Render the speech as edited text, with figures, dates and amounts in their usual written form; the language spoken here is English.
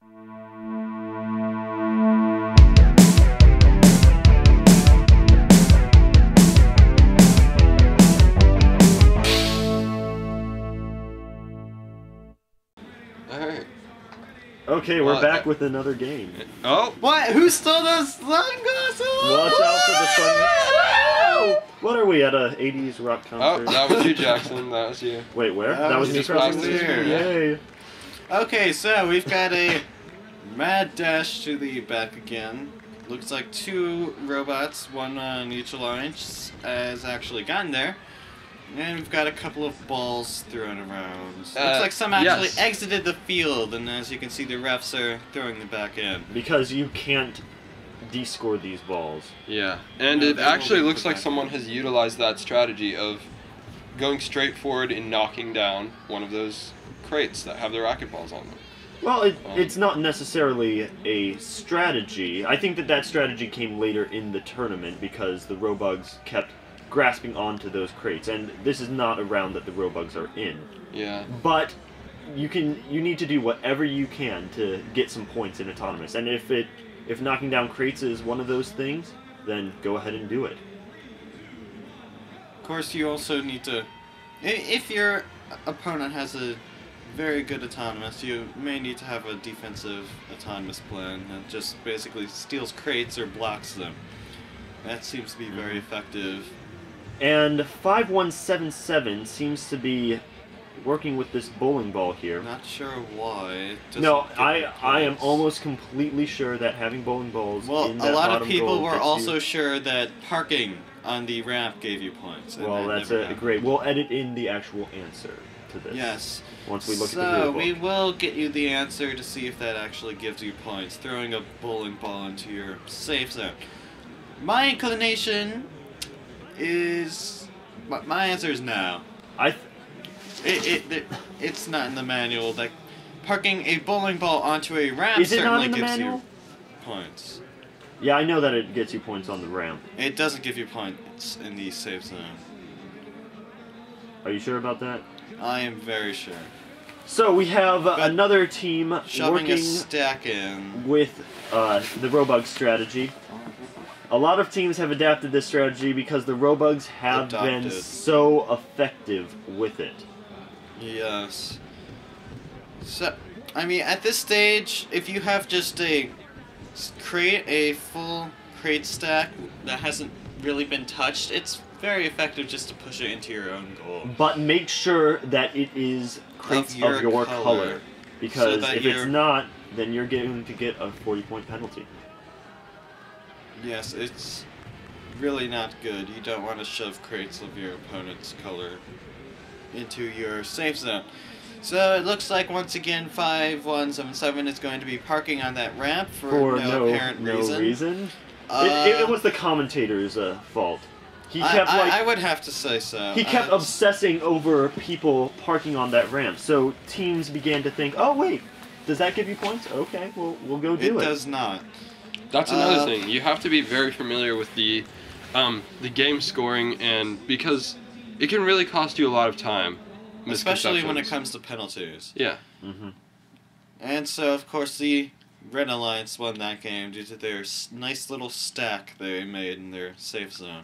Alright. Okay, we're back with another game. Oh! What? Who stole the sunglasses? Watch out for the sun. What are we at a 80s rock concert? Oh, that was you, Jackson. That was you. Wait, where? That was me just crossing passed the here. Yay. Okay, so we've got a mad dash to the back again. Looks like 2 robots, one on each alliance, has actually gotten there. And we've got a couple of balls thrown around. Looks like some actually exited the field, and as you can see, the refs are throwing them back in. Because you can't descore these balls. Yeah, and No, it they actually will be looks put like back someone in. has utilized that strategy of going straight forward and knocking down one of those crates that have the racquetballs on them. Well, it's not necessarily a strategy. I think that strategy came later in the tournament because the Robugs kept grasping onto those crates, and this is not a round that the Robugs are in. Yeah. But you need to do whatever you can to get some points in autonomous, and if knocking down crates is one of those things, then go ahead and do it. Of course, you also need to... If your opponent has a very good autonomous, you may need to have a defensive autonomous plan that just basically steals crates or blocks them. That seems to be very effective. And 5177 seems to be working with this bowling ball here. Not sure why. It No, doesn't I give am points. almost completely sure that having bowling balls Well, in a that lot of bottom people goal were gets also you... sure that parking on the ramp gave you points. And Well, that that's never a happened. great... We'll edit in the actual answer to this. Yes. Once we look at the So, rule we book. will get you the answer to see if that actually gives you points. Throwing a bowling ball into your safe zone. My inclination is... My answer is no. It's not in the manual. Like, parking a bowling ball onto a ramp Is it not certainly in the gives manual? you points. Yeah, I know that it gets you points on the ramp. It doesn't give you points in the safe zone. Are you sure about that? I am very sure. So we have another team Shoving a working stack in. with the Robug strategy. A lot of teams have adapted this strategy because the Robugs have been so effective with it. Yes. So, I mean, at this stage, if you have just a full crate stack that hasn't really been touched, it's very effective just to push it into your own goal. But make sure that it is crates of your color. Because So if it's not, then you're going to get a 40-point penalty. Yes, it's really not good. You don't want to shove crates of your opponent's color into your safe zone. So it looks like once again 5177 is going to be parking on that ramp for no apparent reason. It was the commentator's fault. He kept I would have to say so. He kept obsessing over people parking on that ramp, so teams began to think, oh wait, does that give you points? Okay, well we'll go do it. It does not. That's another thing. You have to be very familiar with the game scoring, and because it can really cost you a lot of time. Especially when it comes to penalties. Yeah. Mm-hmm. And so, of course, the Red Alliance won that game due to their nice little stack they made in their safe zone.